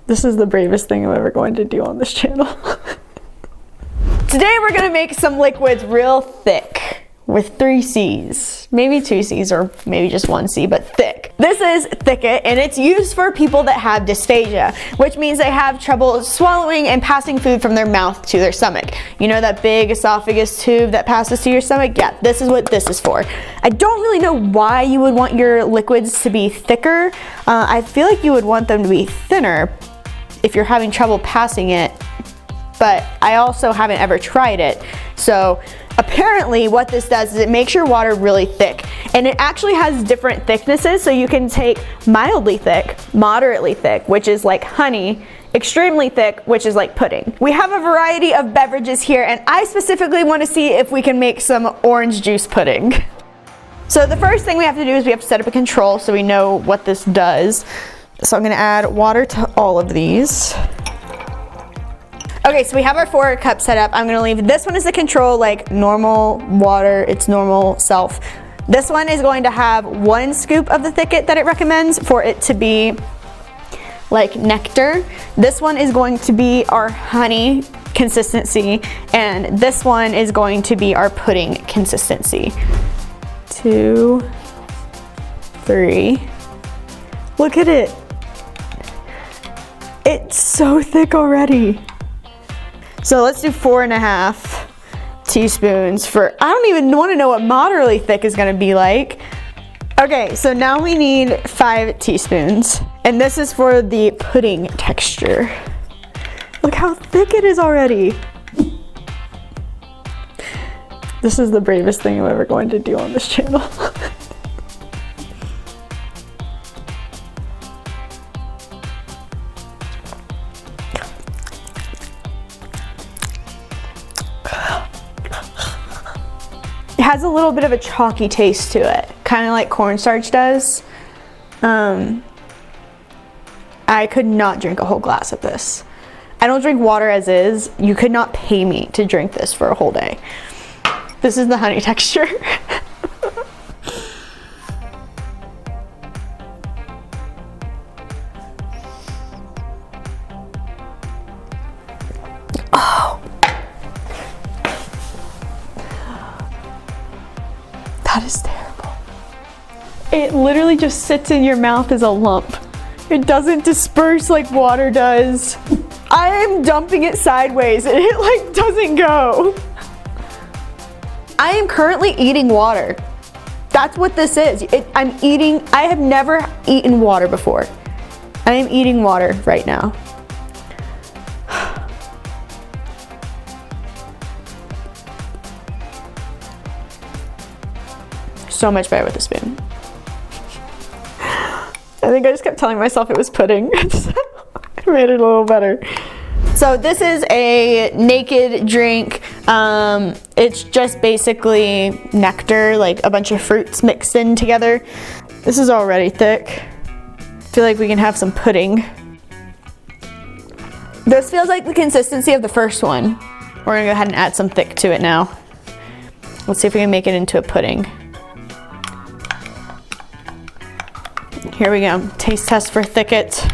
This is the bravest thing I'm ever going to do on this channel. Today we're gonna make some liquids real thick with 3 C's. Maybe 2 C's or maybe just 1 C, but thick. This is Thicket and it's used for people that have dysphagia, which means they have trouble swallowing and passing food from their mouth to their stomach. You know that big esophagus tube that passes to your stomach? Yeah, this is what this is for. I don't really know why you would want your liquids to be thicker. I feel like you would want them to be thinner if you're having trouble passing it, but I also haven't ever tried it. So apparently what this does is it makes your water really thick, and it actually has different thicknesses, so you can take mildly thick, moderately thick, which is like honey, extremely thick, which is like pudding. We have a variety of beverages here, and I specifically want to see if we can make some orange juice pudding. So the first thing we have to do is we have to set up a control so we know what this does. So I'm gonna add water to all of these. Okay, so we have our 4 cups set up. I'm gonna leave this one as the control, like normal water, its normal self. This one is going to have 1 scoop of the Thicket that it recommends for it to be like nectar. This one is going to be our honey consistency, and this one is going to be our pudding consistency. 2, 3. Look at it. It's so thick already. So let's do 4.5 teaspoons for, I don't even want to know what moderately thick is going to be like. Okay, so now we need 5 teaspoons. And this is for the pudding texture. Look how thick it is already. This is the bravest thing I'm ever going to do on this channel. It has a little bit of a chalky taste to it, kind of like cornstarch does. I could not drink a whole glass of this. I don't drink water as is. You could not pay me to drink this for a whole day. This is the honey texture. That is terrible. It literally just sits in your mouth as a lump. It doesn't disperse like water does. I am dumping it sideways and it like doesn't go. I am currently eating water. That's what this is. I have never eaten water before. I am eating water right now. So much better with a spoon. I think I just kept telling myself it was pudding. So I made it a little better. So this is a naked drink. It's just basically nectar, like a bunch of fruits mixed in together. This is already thick. I feel like we can have some pudding. This feels like the consistency of the first one. We're gonna go ahead and add some thick to it now. Let's see if we can make it into a pudding. Here we go. Taste test for Thicket.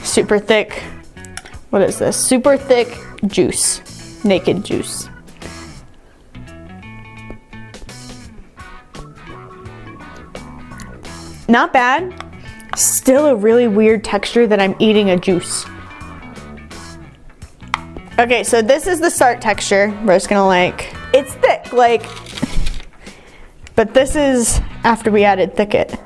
Super thick. What is this? Super thick juice. Naked juice. Not bad. Still a really weird texture that I'm eating a juice. Okay, so this is the start texture. We're just gonna like, it's thick, like, but this is after we added Thicket.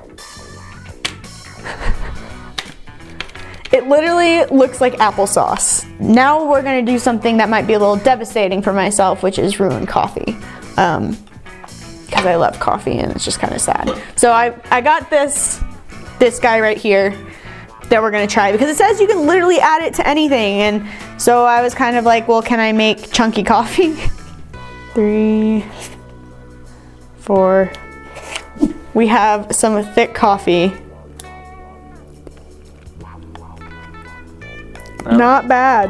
It literally looks like applesauce. Now we're gonna do something that might be a little devastating for myself, which is ruin coffee. Because I love coffee and it's just kind of sad. So I got this guy right here that we're gonna try because it says you can literally add it to anything. And so I was kind of like, well, can I make chunky coffee? 3, 4. We have some thick coffee. Not bad.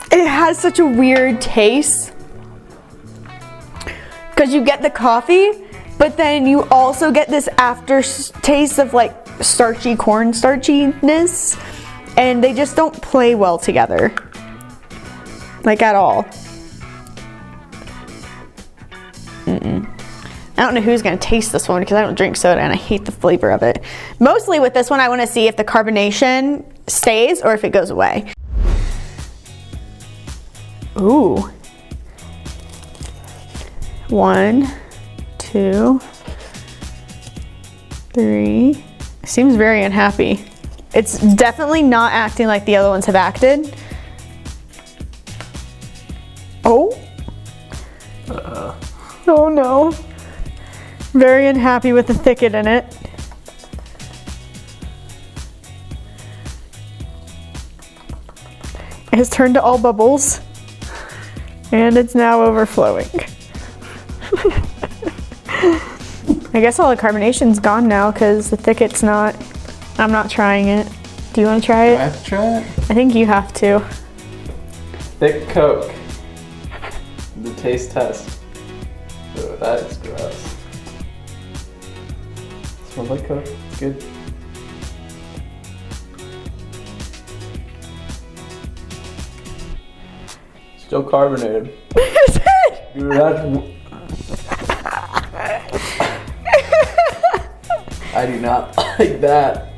It has such a weird taste because you get the coffee but then you also get this aftertaste of like starchy corn starchiness, and they just don't play well together, like at all. I don't know who's gonna taste this one because I don't drink soda and I hate the flavor of it. Mostly with this one, I wanna see if the carbonation stays or if it goes away. Ooh. 1, 2, 3. Seems very unhappy. It's definitely not acting like the other ones have acted. Oh. Oh no. Very unhappy with the thicket in it. It has turned to all bubbles, and it's now overflowing. I guess all the carbonation's gone now because the thicket's not. I'm not trying it. Do you want to try it? Do I have to try it? I think you have to. Thick Coke. The taste test. Oh, that is gross. Smells like Coke. It's good. Still carbonated. Is it? Dude, that's... I do not like that.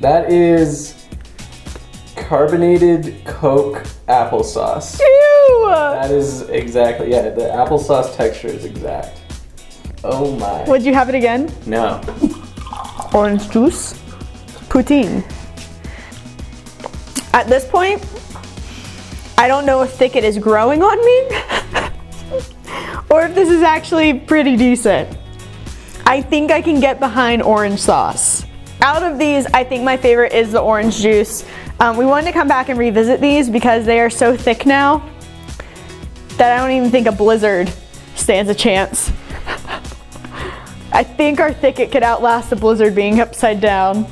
That is carbonated Coke applesauce. Ew! That is exactly, yeah, the applesauce texture is exact. Oh my. Would you have it again? No. Orange juice. Poutine. At this point, I don't know if thicket is growing on me or if this is actually pretty decent. I think I can get behind orange sauce. Out of these, I think my favorite is the orange juice. We wanted to come back and revisit these because they are so thick now that I don't even think a blizzard stands a chance. I think our thicket could outlast the blizzard being upside down.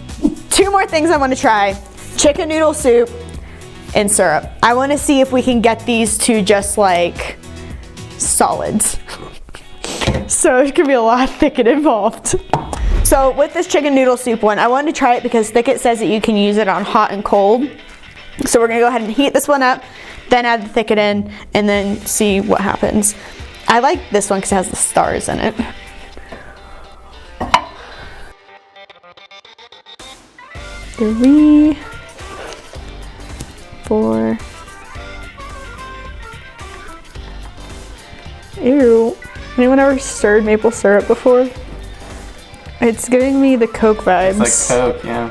2 more things I want to try. Chicken noodle soup and syrup. I want to see if we can get these to just like solids. So there's gonna be a lot of thicket involved. So with this chicken noodle soup one, I wanted to try it because Thicket says that you can use it on hot and cold. So we're gonna go ahead and heat this one up, then add the thicket in, and then see what happens. I like this one because it has the stars in it. Three, 4. Ew. Anyone ever stirred maple syrup before? It's giving me the Coke vibes. It's like Coke, yeah.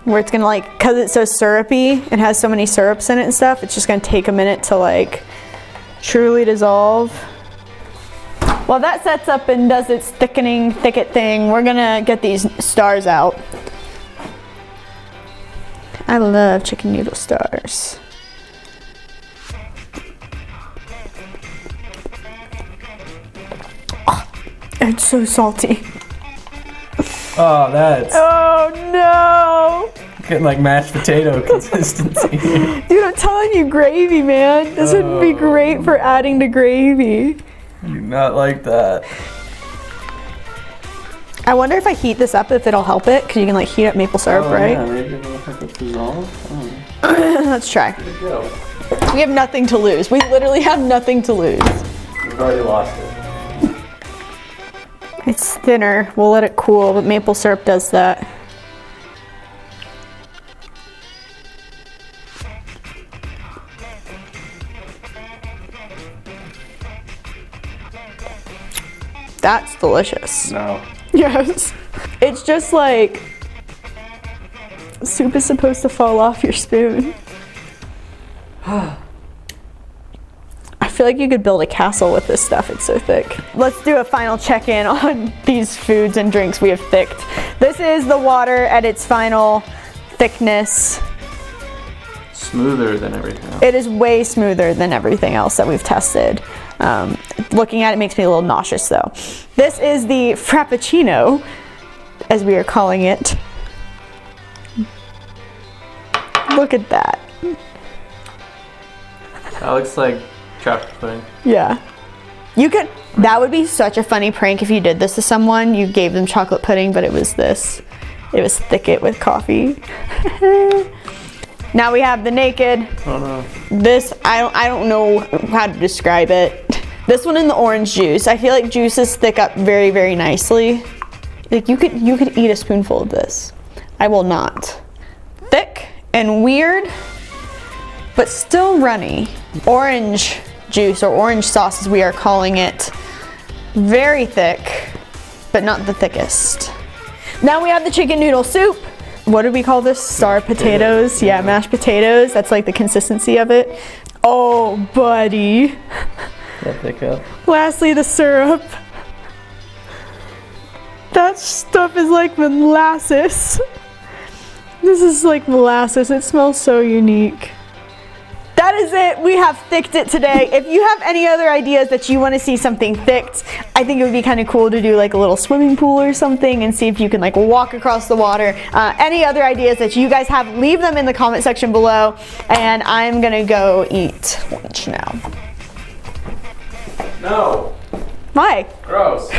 Where it's gonna like, cause it's so syrupy, it has so many syrups in it and stuff, it's just gonna take a minute to like truly dissolve. While that sets up and does its thickening thicket thing, we're gonna get these stars out. I love chicken noodle stars. Oh, it's so salty. Oh, that's Oh no! getting like mashed potato consistency. Dude, I'm telling you, gravy, man. This would be great for adding to gravy. I do not like that. I wonder if I heat this up, if it'll help it, because you can like heat up maple syrup, right? Yeah, maybe it'll help it dissolve. Let's try. Here we go. We have nothing to lose. We literally have nothing to lose. We've already lost it. It's thinner. We'll let it cool, but maple syrup does that. That's delicious. No. Yes. It's just like soup is supposed to fall off your spoon. I feel like you could build a castle with this stuff, it's so thick. Let's do a final check-in on these foods and drinks we have thicked. This is the water at its final thickness. Smoother than everything else. It is way smoother than everything else that we've tested. Looking at it makes me a little nauseous though. This is the Frappuccino, as we are calling it. Look at that. That looks like chocolate pudding. Yeah. You can, That would be such a funny prank if you did this to someone. You gave them chocolate pudding, but it was this. It was thicket with coffee. Now we have the naked. Oh no. This, I don't know how to describe it. This one in the orange juice. I feel like juices thick up very, very nicely. Like you could eat a spoonful of this. I will not. Thick and weird, but still runny. Orange juice or orange sauce as we are calling it. Very thick, but not the thickest. Now we have the chicken noodle soup. What did we call this? Star potatoes? Yeah, mashed potatoes. That's like the consistency of it. Oh, buddy. That thick up. Lastly, the syrup. That stuff is like molasses. This is like molasses. It smells so unique. That is it. We have thicked it today. If you have any other ideas that you want to see something thicked, I think it would be kind of cool to do like a little swimming pool or something and see if you can like walk across the water. Any other ideas that you guys have, leave them in the comment section below. And I'm gonna go eat lunch now. No. Why? Gross.